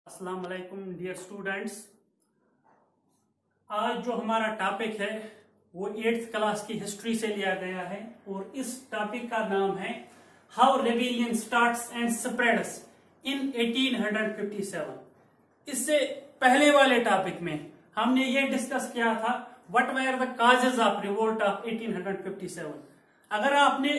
अस्सलाम वालेकुम dear students. आज जो हमारा टॉपिक है वो 8th क्लास की हिस्ट्री से लिया गया है और इस टॉपिक का नाम है how rebellion starts and spreads in 1857। इससे पहले वाले टॉपिक में हमने ये डिस्कस किया था what were the causes of revolt of 1857। अगर आपने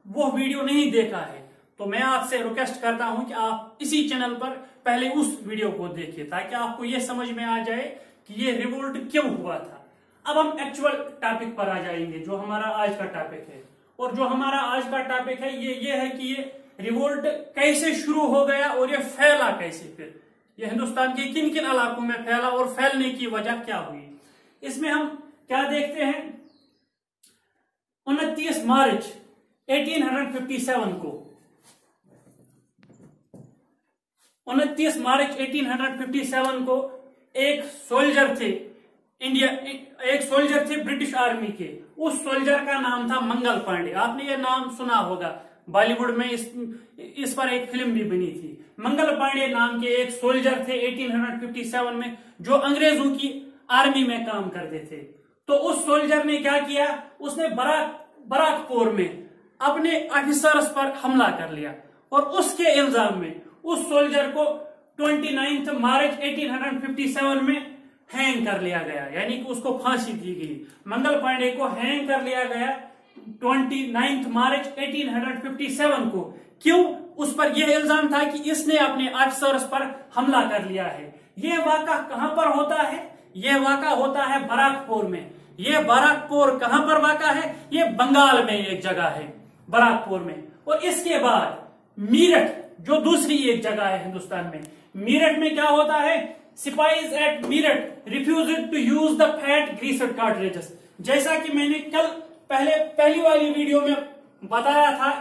वो वीडियो नहीं देखा है तो मैं आपसे रिक्वेस्ट करता हूं कि आप इसी चैनल पर पहले उस वीडियो को देखिए ताकि आपको यह समझ में आ जाए कि ये रिवोल्ट क्यों हुआ था। अब हम एक्चुअल टॉपिक पर आ जाएंगे जो हमारा आज का टॉपिक है। और जो हमारा आज का टॉपिक है ये है कि ये रिवोल्ट कैसे शुरू हो गया और ये फैला कैसे, फिर ये हिंदुस्तान के किन किन इलाकों में फैला और फैलने की वजह क्या हुई। इसमें हम क्या देखते हैं, 29 मार्च 1857 को 29 मार्च 1857 को एक सोल्जर थे ब्रिटिश आर्मी के। उस सोल्जर का नाम था मंगल पांडे। आपने ये नाम सुना होगा, बॉलीवुड में इस पर एक फिल्म भी बनी थी। मंगल पांडे नाम के एक सोल्जर थे 1857 में जो अंग्रेजों की आर्मी में काम करते थे। तो उस सोल्जर ने क्या किया, उसने बराकपुर में अपने ऑफिसर्स पर हमला कर लिया और उसके इल्जाम में उस सोल्जर को 29 मार्च 1857 में हैंग कर लिया गया, यानी कि उसको फांसी दी गई। मंगल पांडे को हैंग कर लिया गया 29 मार्च 1857 को। क्यों? उस पर यह इल्जाम था कि इसने अपने ऑफिसर्स पर हमला कर लिया है। यह वाक़ा कहां पर होता है? यह वाक़ा होता है बराकपुर में। यह बराकपुर कहां पर वाक़ा है? यह बंगाल में एक जगह है, बराकपुर में। और इसके बाद मीरठ जो दूसरी एक जगह है हिंदुस्तान में, मीरठ में क्या होता है, सिपाहीज at Meerut refused to use the fat greased cartridges. जैसा कि मैंने कल पहली वाली वीडियो में बताया था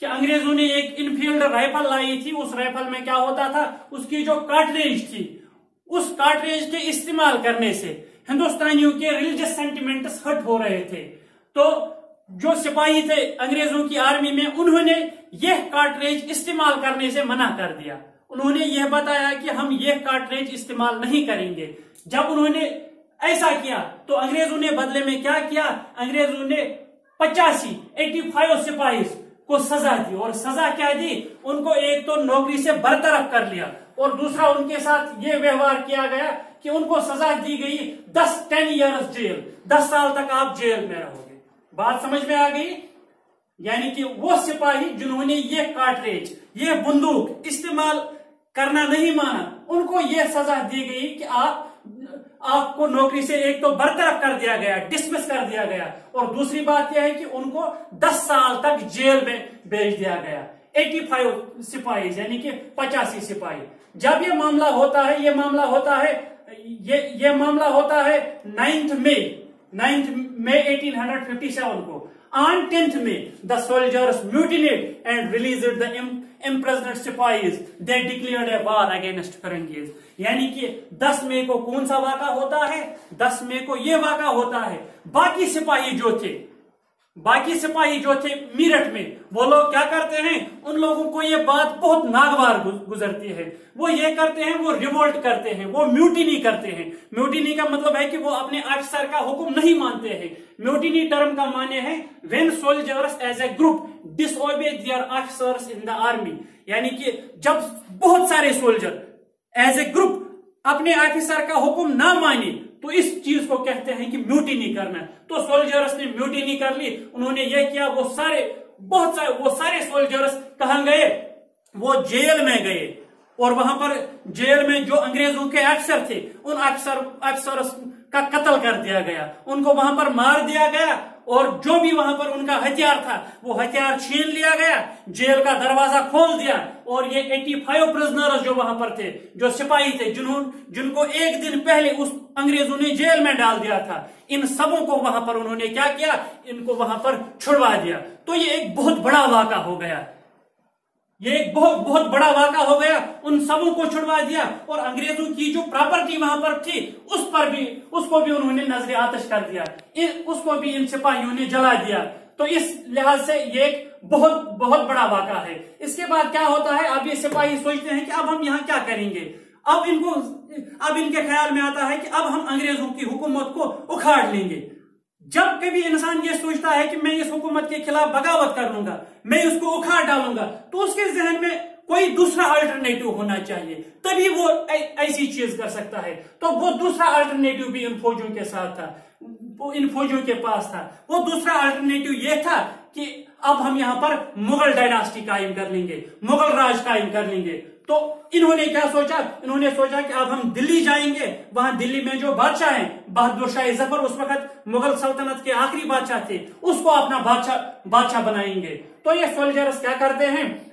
कि अंग्रेजों ने एक इनफील्ड राइफल लाई थी। उस राइफल में क्या होता था, उसकी जो कार्ट्रिज थी, उस कार्ट्रिज के इस्तेमाल करने से हिंदुस्तानियों के रिलीजियस सेंटिमेंट्स हर्ट हो रहे थे। तो जो सिपाही थे अंग्रेजों की आर्मी में, उन्होंने यह कार्ट्रिज इस्तेमाल करने से मना कर दिया। उन्होंने यह बताया कि हम यह कार्ट्रिज इस्तेमाल नहीं करेंगे। जब उन्होंने ऐसा किया तो अंग्रेजों ने बदले में क्या किया, अंग्रेजों ने 85 सिपाही को सजा दी। और सजा क्या दी, उनको एक तो नौकरी से बरतरफ कर लिया और दूसरा उनके साथ यह व्यवहार किया गया कि उनको सजा दी गई 10 ईयर्स जेल, 10 साल तक आप जेल में रहोगे। बात समझ में आ गई? यानी कि वो सिपाही जिन्होंने ये कार्ट्रिज, ये बंदूक इस्तेमाल करना नहीं माना, उनको ये सजा दी गई कि आपको नौकरी से एक तो बरतरफ कर दिया गया, डिसमिस कर दिया गया, और दूसरी बात यह है कि उनको 10 साल तक जेल में भेज दिया गया। 85 सिपाही यानी कि 85 सिपाही। जब ये मामला होता है, ये मामला होता है 9 मई 1857 को। On 10th May, the soldiers mutinied and released the imprisoned sipahies. They declared a war against Firangis. यानी कि 10 मई को कौन सा वाक़ा होता है? 10 मई को यह वाक़ा होता है। बाकी सिपाही जो थे मीरठ में, वो लोग क्या करते हैं, उन लोगों को ये बात बहुत नागवार गुजरती है। वो ये करते हैं, वो रिवोल्ट करते हैं, वो म्यूटिनी करते हैं। म्यूटिनी का मतलब है कि वो अपने ऑफिसर का हुक्म नहीं मानते हैं। म्यूटिनी टर्म का माने है when soldiers as a group disobey their officers in the army. यानी कि जब बहुत सारे सोल्जर एज ए ग्रुप अपने ऑफिसर का हुक्म ना माने तो इस चीज को कहते हैं कि म्यूटिनी करना। तो सोल्जर्स ने म्यूटिनी कर ली। उन्होंने ये किया, वो सारे सोल्जर्स कहां गए, वो जेल में गए। और वहां पर जेल में जो अंग्रेजों के अफसर थे, उन अफसर का कत्ल कर दिया गया, उनको वहां पर मार दिया गया। और जो भी वहां पर उनका हथियार था, वो हथियार छीन लिया गया, जेल का दरवाजा खोल दिया। और ये 85 प्रिजनर्स जो वहां पर थे, जो सिपाही थे, जिनको एक दिन पहले उस अंग्रेजों ने जेल में डाल दिया था, इन सबों को वहां पर उन्होंने क्या किया, इनको वहां पर छुड़वा दिया। तो ये एक बहुत बड़ा वाक़ा हो गया, ये एक बहुत बड़ा वाक़ा हो गया। उन सबों को छुड़वा दिया और अंग्रेजों की जो प्रॉपर्टी वहां पर थी उसको भी उन्होंने नजरे आतिश कर दिया, उसको भी इन सिपाहियों ने जला दिया। तो इस लिहाज से ये एक बहुत बड़ा वाक़ा है। इसके बाद क्या होता है, अब ये सिपाही सोचते हैं कि अब हम यहाँ क्या करेंगे। अब इनके ख्याल में आता है कि अब हम अंग्रेजों की हुकूमत को उखाड़ लेंगे। जब कभी इंसान ये सोचता है कि मैं इस हुकूमत के खिलाफ बगावत कर लूंगा, मैं उसको उखाड़ डालूंगा, तो उसके जहन में कोई दूसरा अल्टरनेटिव होना चाहिए, तभी वो ऐसी चीज कर सकता है। तो वो दूसरा अल्टरनेटिव भी इन फौजियों के साथ था, वो इन फौजियों के पास था। वो दूसरा अल्टरनेटिव ये था कि अब हम यहाँ पर मुगल डायनास्टी कायम कर लेंगे, मुगल राज कायम कर लेंगे। तो इन्होंने क्या सोचा, इन्होंने सोचा कि अब हम दिल्ली जाएंगे, वहां दिल्ली में जो बादशाह हैं, बहादुर शाह जफर उस वक्त मुगल सल्तनत के आखिरी बादशाह थे, उसको अपना बादशाह बनाएंगे। तो ये सोल्जर्स क्या करते हैं,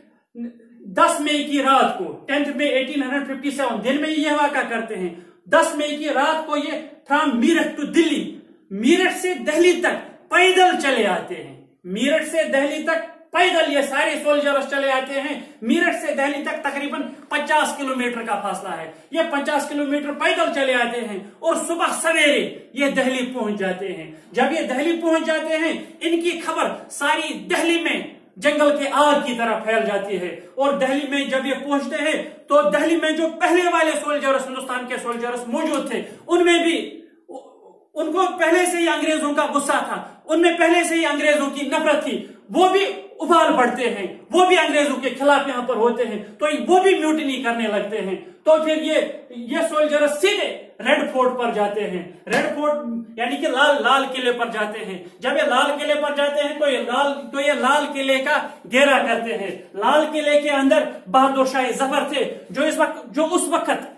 10 मई की रात को, 10 मई 1857 दिन में ये वाक़ा करते हैं। 10 मई की रात को ये फ्रॉम मीरठ टू दिल्ली, मीरठ से दिल्ली तक पैदल चले आते हैं। मीरठ से दिल्ली तक पैदल ये सारे सोल्जर्स चले आते हैं। मीरठ से दिल्ली तक तकरीबन 50 किलोमीटर का फासला है। ये 50 किलोमीटर पैदल चले आते हैं और सुबह सवेरे ये दिल्ली पहुंच जाते हैं। जब ये दिल्ली पहुंच जाते हैं, इनकी खबर सारी दिल्ली में जंगल के आग की तरह फैल जाती है। और दिल्ली में जब ये पहुंचते हैं, तो दिल्ली में जो पहले वाले सोल्जर्स, हिंदुस्तान के सोल्जर्स मौजूद थे, उनमें भी उनको पहले से ही अंग्रेजों का गुस्सा था, उनमें पहले से ही अंग्रेजों की नफरत थी। वो भी उबाल पड़ते हैं, वो भी अंग्रेजों के खिलाफ यहाँ पर होते हैं, तो वो भी म्यूटिनी करने लगते हैं। तो फिर ये सोल्जर्स सीधे रेड फोर्ट पर जाते हैं। रेड फोर्ट यानी कि लाल किले पर जाते हैं। जब ये लाल किले पर जाते हैं, तो ये लाल किले का घेरा करते हैं। लाल किले के अंदर बहादुर शाह जफर थे, जो उस वक्त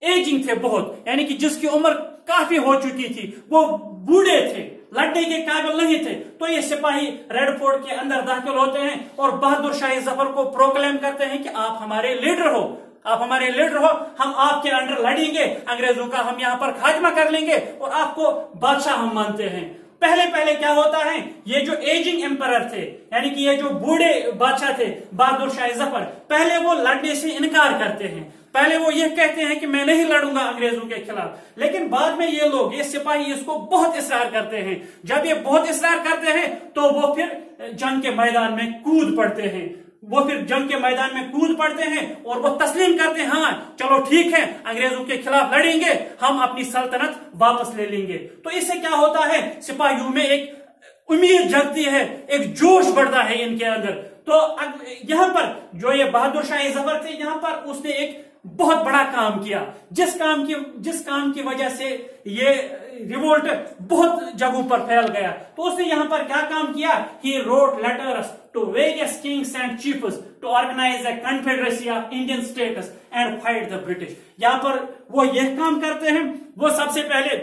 एजिंग थे बहुत, यानी कि जिसकी उम्र काफी हो चुकी थी, वो बूढ़े थे, लड़ने के काबिल नहीं थे। तो ये सिपाही रेड फोर्ट के अंदर दाखिल होते हैं और बहादुर शाह जफर को प्रोक्लेम करते हैं कि आप हमारे लीडर हो, आप हमारे लीडर हो, हम आपके अंडर लड़ेंगे, अंग्रेजों का हम यहाँ पर खात्मा कर लेंगे और आपको बादशाह हम मानते हैं। पहले क्या होता है, ये जो एजिंग एम्परर थे, यानी कि ये जो बूढ़े बादशाह थे बहादुर शाह जफर, पहले वो लड़ने से इनकार करते हैं। पहले वो ये कहते हैं कि मैं नहीं लड़ूंगा अंग्रेजों के खिलाफ, लेकिन बाद में ये सिपाही इसको बहुत इसरार करते हैं। जब ये बहुत इसरार करते हैं, तो वो फिर जंग के मैदान में कूद पड़ते हैं। और वो तस्लीम करते हैं, हाँ चलो ठीक है, अंग्रेजों के खिलाफ लड़ेंगे, हम अपनी सल्तनत वापस ले लेंगे। तो इससे क्या होता है, सिपाहियों में एक उम्मीद जगती है, एक जोश बढ़ता है इनके अंदर। तो यहाँ पर जो ये बहादुर शाह जफर थे, यहाँ पर उसने एक बहुत बड़ा काम किया, जिस काम की वजह से ये रिवोल्ट बहुत जगहों पर फैल गया। तो उसने यहाँ पर क्या काम किया, he wrote letters to various kings and chiefs to organize a confederacy of Indian states and fight the British. यहाँ पर वो यह काम करते हैं, वो सबसे पहले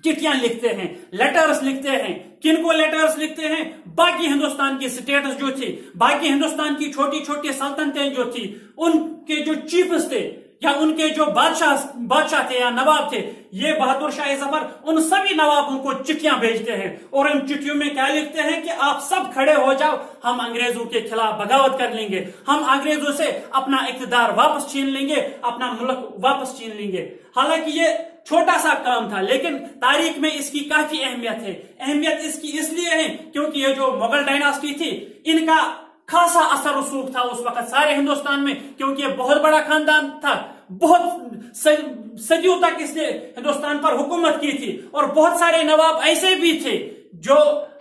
चिट्ठियां लिखते हैं, लेटर्स लिखते हैं। किनको लेटर्स लिखते हैं, बाकी हिंदुस्तान की स्टेट्स जो थी, बाकी हिंदुस्तान की छोटी छोटी सल्तनतें जो थी, उनके जो चीफ्स थे या उनके जो बादशाह थे या नवाब थे, ये बहादुर शाह जफर उन सभी नवाबों को चिट्ठियां भेजते हैं। और इन चिट्ठियों में क्या लिखते हैं कि आप सब खड़े हो जाओ, हम अंग्रेजों के खिलाफ बगावत कर लेंगे, हम अंग्रेजों से अपना इख्तियार वापस छीन लेंगे, अपना मुल्क वापस छीन लेंगे। हालांकि ये छोटा सा काम था, लेकिन तारीख में इसकी काफी अहमियत है। अहमियत इसकी इसलिए है क्योंकि ये जो मुगल डायनास्टी थी, इनका खासा असर रसूख था उस वक्त सारे हिंदुस्तान में, क्योंकि ये बहुत बड़ा खानदान था, बहुत सदियों तक इसने हिंदुस्तान पर हुकूमत की थी। और बहुत सारे नवाब ऐसे भी थे जो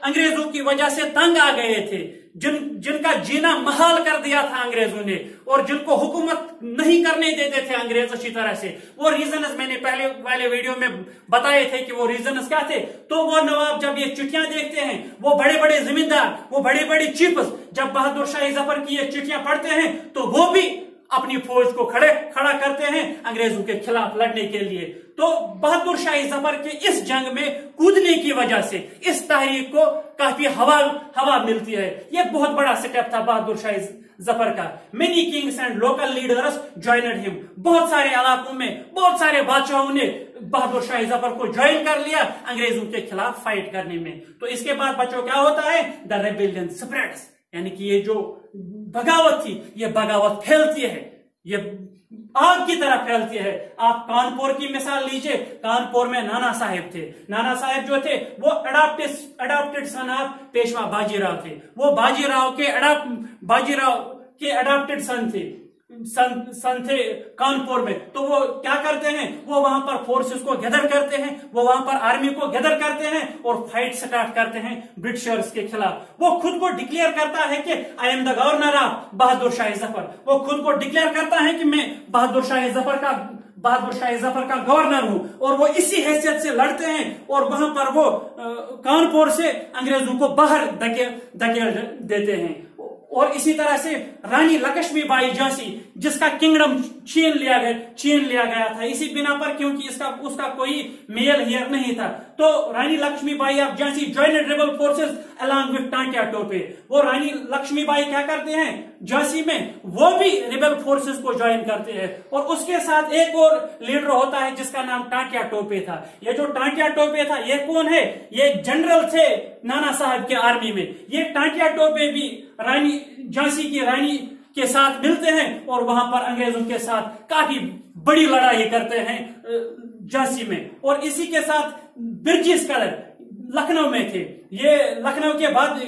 अंग्रेजों की वजह से तंग आ गए थे, जिनका जीना महाल कर दिया था अंग्रेजों ने, और जिनको हुकूमत नहीं करने देते थे अंग्रेज अच्छी तरह से। वो रीजन्स मैंने पहले वाले वीडियो में बताए थे कि वो रीजन्स क्या थे। तो वो नवाब जब ये चिट्ठियां देखते हैं, वो बड़े बड़े जमींदार, वो बड़े बड़े चीफ्स जब बहादुर शाह जफर की ये चिट्ठियां पढ़ते हैं, तो वो भी अपनी फौज को खड़ा करते हैं अंग्रेजों के खिलाफ लड़ने के लिए। तो बहादुर शाह जफर के इस जंग में कूदने की वजह से इस तहरीक को काफी हवा मिलती है। यह बहुत बड़ा स्टेप था बहादुर शाह जफर का। Many kings and local leaders joined him. बहुत सारे इलाकों में बहुत सारे बादशाहों ने बहादुर शाह जफर को ज्वाइन कर लिया अंग्रेजों के खिलाफ फाइट करने में। तो इसके बाद बच्चों क्या होता है, द रेबेलियन स्प्रेड्स, यानी कि ये जो बगावत थी, ये बगावत फैलती है, ये आग की तरह फैलती है। आप कानपुर की मिसाल लीजिए, कानपुर में नाना साहेब थे। नाना साहेब जो थे वो adopted son of Peshwa Bajirao थे। वो बाजीराव के अडॉप्टेड सन थे। सन थे कानपुर में, तो वो क्या करते हैं, वो वहां पर फोर्सेस को गैदर करते हैं, वो वहां पर आर्मी को गैदर करते हैं और फाइट स्टार्ट करते हैं ब्रिटिशर्स के खिलाफ। वो खुद को डिक्लेयर करता है कि I am the governor of Bahadur Shah Zafar. वो खुद को डिक्लेयर करता है कि मैं बहादुर शाह जफर का गवर्नर हूं, और वो इसी हैसियत से लड़ते हैं और वहां पर वो कानपुर से अंग्रेजों को बाहर धकेल देते हैं। और इसी तरह से रानी लक्ष्मीबाई झांसी, जिसका किंगडम छीन लिया गया था इसी बिना पर, क्योंकि उसका कोई मेल हियर नहीं था। तो Rani Lakshmibai of Jhansi joined rebel forces along with Tantia Tope. वो रानी लक्ष्मीबाई क्या करते हैं झांसी में, वो भी रेबल फोर्सेस को ज्वाइन करते हैं, और उसके साथ एक और लीडर होता है जिसका नाम टांटिया टोपे था। ये जो टांटिया टोपे था, ये कौन है, ये जनरल थे नाना साहब के आर्मी में। ये टांटिया टोपे भी रानी झांसी की रानी के साथ मिलते हैं और वहां पर अंग्रेजों के साथ काफी बड़ी लड़ाई करते हैं झांसी में। और इसी के साथ बिरजिस कदर लखनऊ में थे। ये लखनऊ के बाद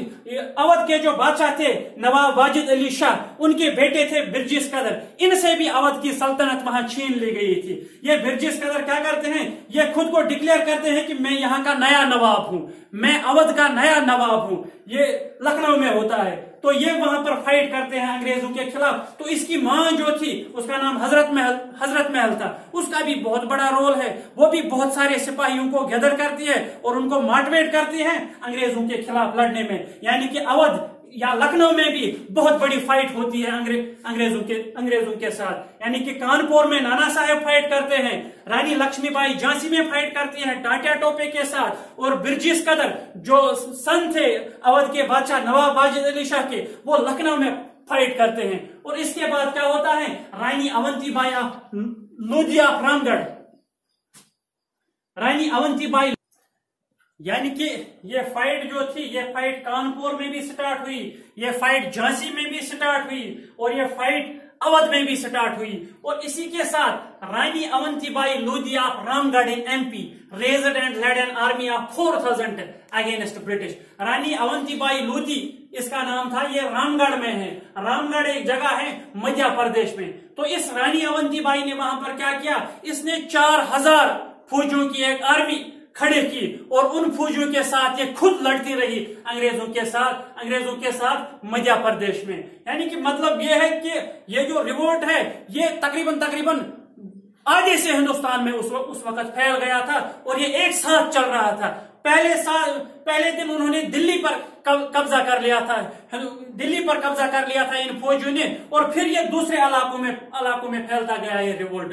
अवध के जो बादशाह थे नवाब वाजिद अली शाह, उनके बेटे थे बिरजिस कदर। इनसे भी अवध की सल्तनत वहां छीन ली गई थी। ये बिरजिस कदर क्या करते हैं, ये खुद को डिक्लेयर करते हैं कि मैं यहाँ का नया नवाब हूं, मैं अवध का नया नवाब हूं। ये लखनऊ में होता है। तो ये वहां पर फाइट करते हैं अंग्रेजों के खिलाफ। तो इसकी मां जो थी उसका नाम हजरत महल था, उसका भी बहुत बड़ा रोल है। वो भी बहुत सारे सिपाहियों को गैदर करती है और उनको मोटिवेट करती है अंग्रेजों के खिलाफ लड़ने में। यानी कि अवध या लखनऊ में भी बहुत बड़ी फाइट होती है अंग्रेजों के साथ। यानी कि कानपुर में नाना साहेब फाइट करते हैं, रानी लक्ष्मीबाई झांसी में फाइट करती है टांटिया टोपे के साथ, और बिरजिस कदर जो सन थे अवध के बादशाह नवाब वाजिद अली शाह के, वो लखनऊ में फाइट करते हैं। और इसके बाद क्या होता है, रानी अवंतीबाई लोधी ऑफ रामगढ़, रानी अवंतीबाई, यानी कि ये फाइट जो थी, ये फाइट कानपुर में भी स्टार्ट हुई, ये फाइट झांसी में भी स्टार्ट हुई, और ये फाइट अवध में भी स्टार्ट हुई। और इसी के साथ Rani Avantibai Lodhi of Ramgarh in MP raised and led an army of 4000 against British. Rani Avantibai Lodhi इसका नाम था, ये रामगढ़ में है। रामगढ़ एक जगह है मध्य प्रदेश में। तो इस रानी अवंतीबाई ने वहां पर क्या किया, इसने 4000 फौजियों की एक आर्मी खड़े की, और उन फौजियों के साथ ये खुद लड़ती रही अंग्रेजों के साथ मध्य प्रदेश में। यानी कि मतलब ये है कि ये जो रिवोल्ट है ये तकरीबन आधे से हिंदुस्तान में उस वक्त फैल गया था, और ये एक साथ चल रहा था। पहले दिन उन्होंने दिल्ली पर कब्जा कर लिया था इन फौजियों ने, और फिर ये दूसरे इलाकों में फैलता गया ये रिवोल्ट।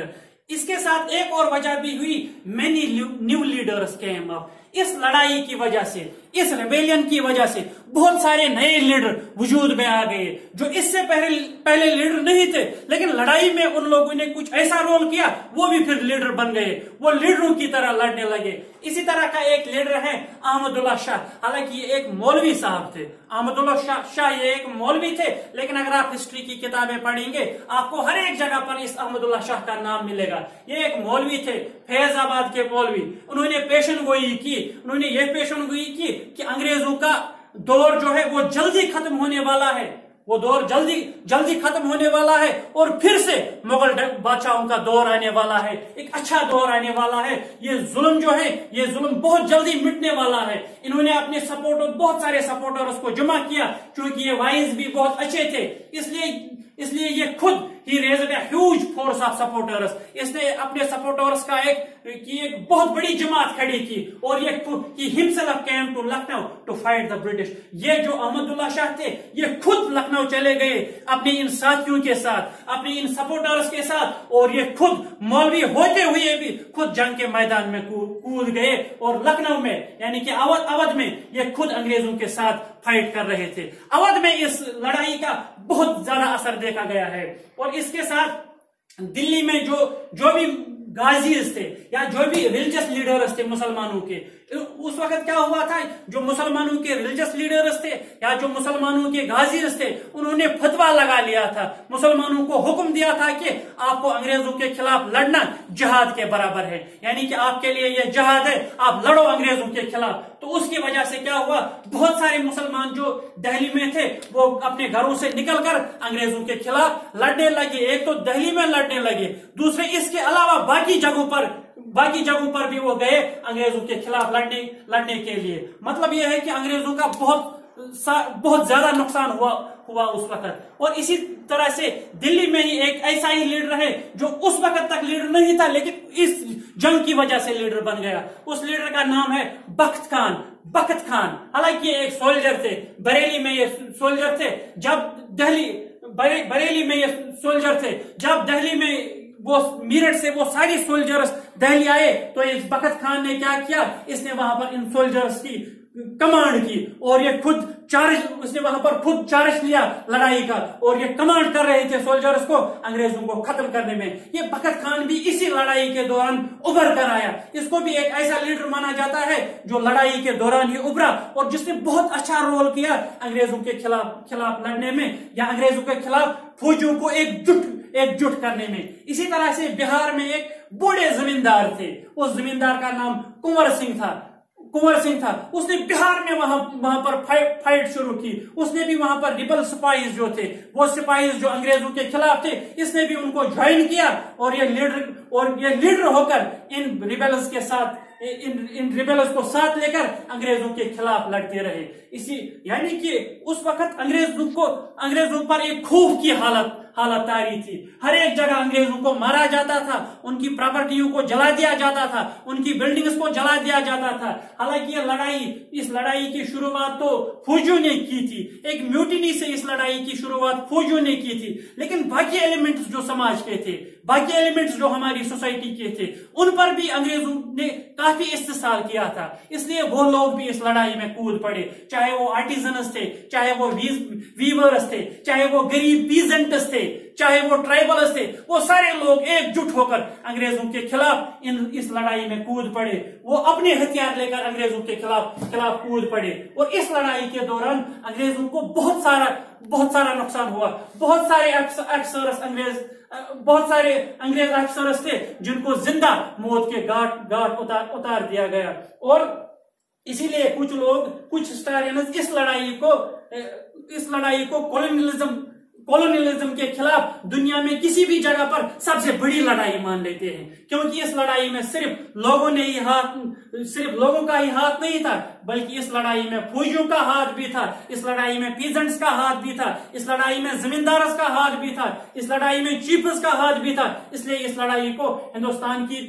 इसके साथ एक और वजह भी हुई, many new leaders came up. इस लड़ाई की वजह से, इस रेबेलियन की वजह से बहुत सारे नए लीडर वजूद में आ गए जो इससे पहले लीडर नहीं थे, लेकिन लड़ाई में उन लोगों ने कुछ ऐसा रोल किया, वो भी फिर लीडर बन गए, वो लीडरों की तरह लड़ने लगे। इसी तरह का एक लीडर है अहमदुल्ला शाह। हालांकि ये एक मौलवी साहब थे, अहमदुल्ला शाह ये एक मौलवी थे, लेकिन अगर आप हिस्ट्री की किताबें पढ़ेंगे आपको हर एक जगह पर इस अहमदुल्ला शाह का नाम मिलेगा। ये एक मौलवी थे, फैजाबाद के मौलवी। उन्होंने पेशन गोई की कि अंग्रेजों का दौर जो है वो जल्दी खत्म होने वाला है, वो दौर जल्दी खत्म होने वाला है, और फिर से मुगल बादशाहों का दौर आने वाला है, एक अच्छा दौर आने वाला है। ये जुल्म जो है, ये जुल्म बहुत जल्दी मिटने वाला है। इन्होंने अपने बहुत सारे सपोर्टर्स को जमा किया, क्योंकि ये वाइज भी बहुत अच्छे थे, इसलिए ये खुद ही raised a huge force of supporters. इसने अपने सपोर्टर्स का एक बहुत बड़ी जमात खड़ी की, और ये himself came to Lucknow to fight the British. ये जो अहमदुल्ला शाह थे, ये खुद लखनऊ चले गए अपने इन साथियों के साथ, अपने इन सपोर्टर्स के साथ, और ये खुद मौलवी होते हुए भी खुद जंग के मैदान में कूद गए, और लखनऊ में यानी कि अवध में ये खुद अंग्रेजों के साथ फाइट कर रहे थे। अवध में इस लड़ाई का बहुत ज्यादा असर देखा गया है। और इसके साथ दिल्ली में जो भी गाजीज थे या जो भी रिलीजियस लीडर्स थे मुसलमानों के, उस वक्त क्या हुआ था, जो मुसलमानों के रिलीजियस लीडर्स थे या जो मुसलमानों के गाजीज थे, उन्होंने फतवा लगा लिया था, मुसलमानों को हुक्म दिया था कि आपको अंग्रेजों के खिलाफ लड़ना जिहाद के बराबर है, यानी कि आपके लिए यह जिहाद है, आप लड़ो अंग्रेजों के खिलाफ। तो उसकी वजह से क्या हुआ, बहुत सारे मुसलमान जो दिल्ली में थे वो अपने घरों से निकलकर अंग्रेजों के खिलाफ लड़ने लगे। एक तो दिल्ली में लड़ने लगे, दूसरे इसके अलावा बाकी जगहों पर भी वो गए अंग्रेजों के खिलाफ लड़ने के लिए। मतलब यह है कि अंग्रेजों का बहुत ज्यादा नुकसान हुआ उस वक्त। और इसी तरह से दिल्ली में ही एक ऐसा ही लीडर है जो उस वक्त तक लीडर नहीं था, लेकिन इस जंग की वजह से लीडर बन गया। उस लीडर का नाम है बख्त खान। हालांकि ये एक सोल्जर थे, बरेली में ये सोल्जर थे। बरेली में ये सोल्जर थे। जब दिल्ली में वो मीरठ से वो सारी सोल्जर्स दिल्ली आए तो इस बख्त खान ने क्या किया, इसने वहां पर इन सोल्जर्स की कमांड की और ये उसने वहां पर खुद चार्ज लिया लड़ाई का, और ये कमांड कर रहे थे सोल्जर्स को अंग्रेजों को खत्म करने में। ये बख्त खान भी इसी लड़ाई के दौरान उभर कर आया। इसको भी एक ऐसा लीडर माना जाता है जो लड़ाई के दौरान ही उभरा और जिसने बहुत अच्छा रोल किया अंग्रेजों के खिलाफ लड़ने में, या अंग्रेजों के खिलाफ फौजियों को एकजुट करने में। इसी तरह से बिहार में एक बूढ़े जमींदार थे, उस जमींदार का नाम कुंवर सिंह था। उसने बिहार में वहां पर फाइट शुरू की। उसने भी वहां पर रिबल सिपाहीज जो थे, वो सिपाहीज जो अंग्रेजों के खिलाफ थे, इसने भी उनको ज्वाइन किया और ये लीडर होकर इन रिबेल्स को साथ लेकर अंग्रेजों के खिलाफ लड़ते रहे। यानी कि उस वक्त अंग्रेजों पर एक खौफ की हालत तारी थी। हर एक जगह अंग्रेजों को मारा जाता था, उनकी प्रॉपर्टियों को जला दिया जाता था, उनकी बिल्डिंग्स को जला दिया जाता था। हालांकि इस लड़ाई की शुरुआत तो फौजियों ने की थी, एक म्यूटिनी से इस लड़ाई की शुरुआत फौजियों ने की थी, लेकिन बाकी एलिमेंट्स जो समाज के थे, बाकी एलिमेंट्स जो हमारी सोसाइटी के थे, उन पर भी अंग्रेजों ने काफी इस्तेसाल किया था। इसलिए वो लोग भी इस लड़ाई में कूद पड़े, चाहे वो आर्टिजनस थे, चाहे वो वीवर्स थे, चाहे वो गरीब पीजेंट्स थे, चाहे वो ट्राइबल्स थे। वो सारे लोग एकजुट होकर अंग्रेजों के खिलाफ इस लड़ाई में कूद पड़े। वो अपने हथियार लेकर अंग्रेजों के खिलाफ कूद पड़े और इस लड़ाई के दौरान अंग्रेजों को बहुत सारा नुकसान हुआ। बहुत सारे अंग्रेज अफसर्स थे जिनको जिंदा मौत के घाट उतार दिया गया। और इसीलिए कुछ हिस्टोरियंस इस लड़ाई को कॉलोनियलिज्म के खिलाफ दुनिया में किसी भी जगह पर सबसे बड़ी लड़ाई मान लेते हैं, क्योंकि इस लड़ाई में सिर्फ लोगों का ही हाथ नहीं था, बल्कि इस लड़ाई में फौजियों का हाथ भी था, इस लड़ाई में पीजेंट्स का हाथ भी था, इस लड़ाई में जमींदारों का हाथ भी था, इस लड़ाई में चीफ्स का हाथ भी था। इसलिए इस लड़ाई को हिंदुस्तान की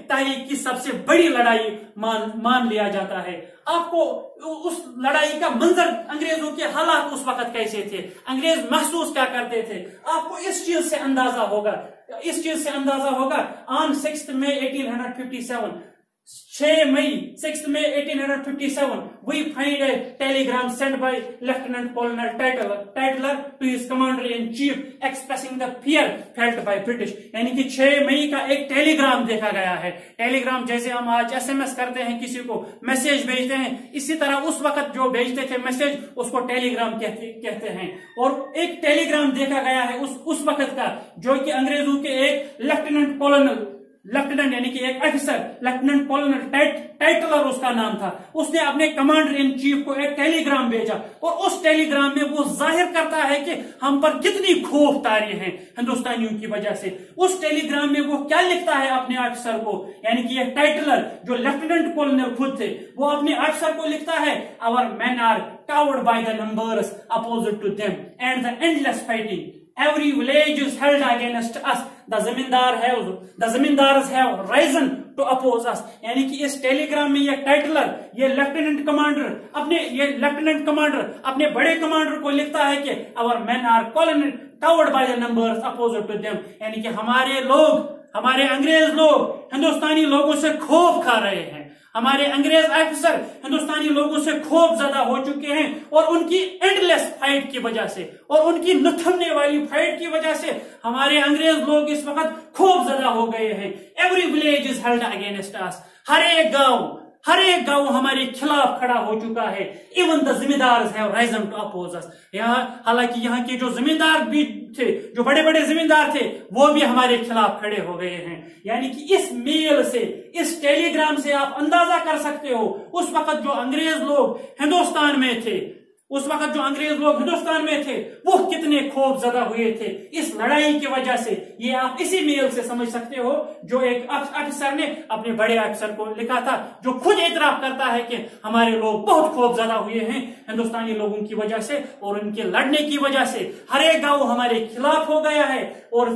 तारीख की सबसे बड़ी लड़ाई मान लिया जाता है। आपको उस लड़ाई का मंजर, अंग्रेजों के हालात उस वक्त कैसे थे, अंग्रेज महसूस क्या करते थे, आपको इस चीज से अंदाजा होगा। On 6 May 1857, 6 May 1857, we find a telegram sent by Lieutenant Colonel Tytler to his commander-in-chief expressing the fear felt by British। यानी कि 6 मई का एक टेलीग्राम देखा गया है। टेलीग्राम जैसे हम आज SMS करते हैं, किसी को मैसेज भेजते हैं, इसी तरह उस वक्त जो भेजते थे मैसेज, उसको टेलीग्राम कहते हैं। और एक टेलीग्राम देखा गया है उस वक्त का, जो कि अंग्रेजों के एक लेफ्टिनेंट यानी कि एक अफसर, लेफ्टिनेंट कॉलोनल टाइटलर उसका नाम था, उसने अपने कमांडर इन चीफ को एक टेलीग्राम भेजा और उस टेलीग्राम में वो जाहिर करता है कि हम पर कितनी खौफ तारी है हिंदुस्तानियों की वजह से। उस टेलीग्राम में वो क्या लिखता है अपने अफसर को, यानी कि एक टाइटलर जो लेफ्टिनेंट कॉलोनल खुद थे, वो अपने अफसर को लिखता है, our men are coward by the numbers opposite to them and the endless fighting, every village is held against us, the zamindars have risen to oppose us। यानी कि इस टेलीग्राम में ये टाइटलर, ये लेफ्टिनेंट कमांडर अपने बड़े commander को लिखता है कि our men are covered by the numbers opposite to them, यानी कि हमारे अंग्रेज लोग हिंदुस्तानी लोगों से खौफ खा रहे हैं, हमारे अंग्रेज अफसर हिंदुस्तानी लोगों से खौफ ज्यादा हो चुके हैं, और उनकी एंडलेस फाइट की वजह से और उनकी न थमने वाली फाइट की वजह से हमारे अंग्रेज लोग इस वक्त खौफ ज्यादा हो गए हैं। Every village is held against us, हर एक गांव हमारे खिलाफ खड़ा हो चुका है। इवन द जिम्मेदार have risen to oppose us. यहाँ हालांकि यहाँ के जो जिम्मेदार भी थे, जो बड़े बड़े जिम्मेदार थे, वो भी हमारे खिलाफ खड़े हो गए हैं। यानी कि इस मेल से, इस टेलीग्राम से आप अंदाजा कर सकते हो उस वक्त जो अंग्रेज लोग हिंदुस्तान में थे, वो कितने खौफजदा हुए थे इस लड़ाई की वजह से। ये आप इसी मेल से समझ सकते हो जो एक अफसर ने अपने बड़े अफसर को लिखा था, जो खुद इतराफ करता है कि हमारे लोग बहुत खौफजदा हुए हैं हिंदुस्तानी लोगों की वजह से और उनके लड़ने की वजह से। हर एक गांव हमारे खिलाफ हो गया है और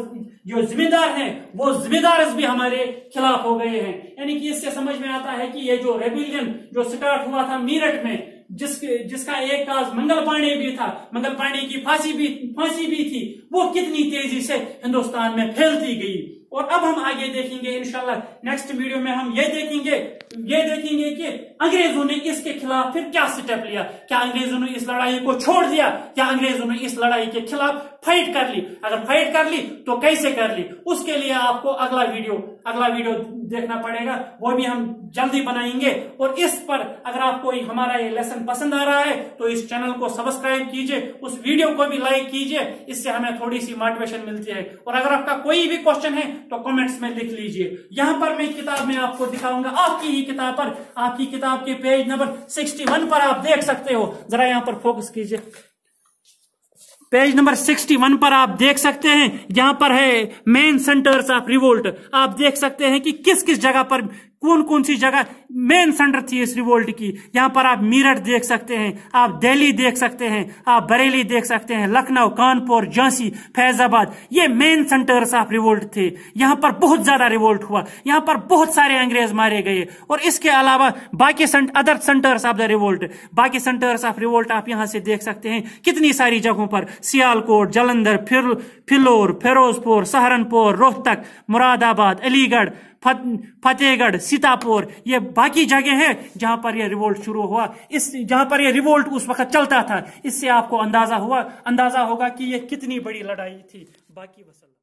जो जिम्मेदार हैं वो जिम्मेदार भी हमारे खिलाफ हो गए हैं। यानी कि इससे समझ में आता है कि ये जो रेबिलियन जो स्टार्ट हुआ था मीरठ में, जिसका एक काज मंगल पांडे भी था, मंगल पांडे की फांसी भी थी, वो कितनी तेजी से हिंदुस्तान में फैलती गई। और अब हम आगे देखेंगे इंशाल्लाह नेक्स्ट वीडियो में हम ये देखेंगे कि अंग्रेजों ने इसके खिलाफ फिर क्या स्टेप लिया। क्या अंग्रेजों ने इस लड़ाई को छोड़ दिया? क्या अंग्रेजों ने इस लड़ाई के खिलाफ फाइट कर ली? अगर फाइट कर ली तो कैसे कर ली? उसके लिए आपको अगला वीडियो देखना पड़ेगा, वो भी हम जल्दी बनाएंगे। और इस पर अगर आपको हमारा ये लेसन पसंद आ रहा है तो इस चैनल को सब्सक्राइब कीजिए, उस वीडियो को भी लाइक कीजिए, इससे हमें थोड़ी सी मोटिवेशन मिलती है। और अगर आपका कोई भी क्वेश्चन है तो कमेंट्स में लिख लीजिए। यहां पर मैं किताब में आपको दिखाऊंगा, आपकी ही किताब पर, आपकी किताब के पेज नंबर 61 पर आप देख सकते हो। जरा यहां पर फोकस कीजिए, पेज नंबर 61 पर आप देख सकते हैं, यहां पर है मेन सेंटर्स ऑफ रिवोल्ट। आप देख सकते हैं कि किस किस जगह पर, कौन कौन सी जगह मेन सेंटर थी इस रिवोल्ट की। यहां पर आप मीरठ देख सकते हैं, आप दिल्ली देख सकते हैं, आप बरेली देख सकते हैं, लखनऊ, कानपुर, झांसी, फैजाबाद, ये मेन सेंटर्स ऑफ रिवोल्ट थे। यहां पर बहुत ज्यादा रिवोल्ट हुआ, यहां पर बहुत सारे अंग्रेज मारे गए। और इसके अलावा बाकी other centres of the revolt, बाकी सेंटर्स ऑफ रिवोल्ट आप यहां से देख सकते हैं कितनी सारी जगहों पर, सियालकोट, जलंधर, फिलौर, फिरोजपुर, सहारनपुर, रोहतक, मुरादाबाद, अलीगढ़, फतेहगढ़, सीतापुर, ये बाकी जगह है जहां पर यह रिवोल्ट शुरू हुआ। जहां पर यह रिवोल्ट उस वक्त चलता था, इससे आपको अंदाजा होगा कि यह कितनी बड़ी लड़ाई थी। बाकी वसल्लम।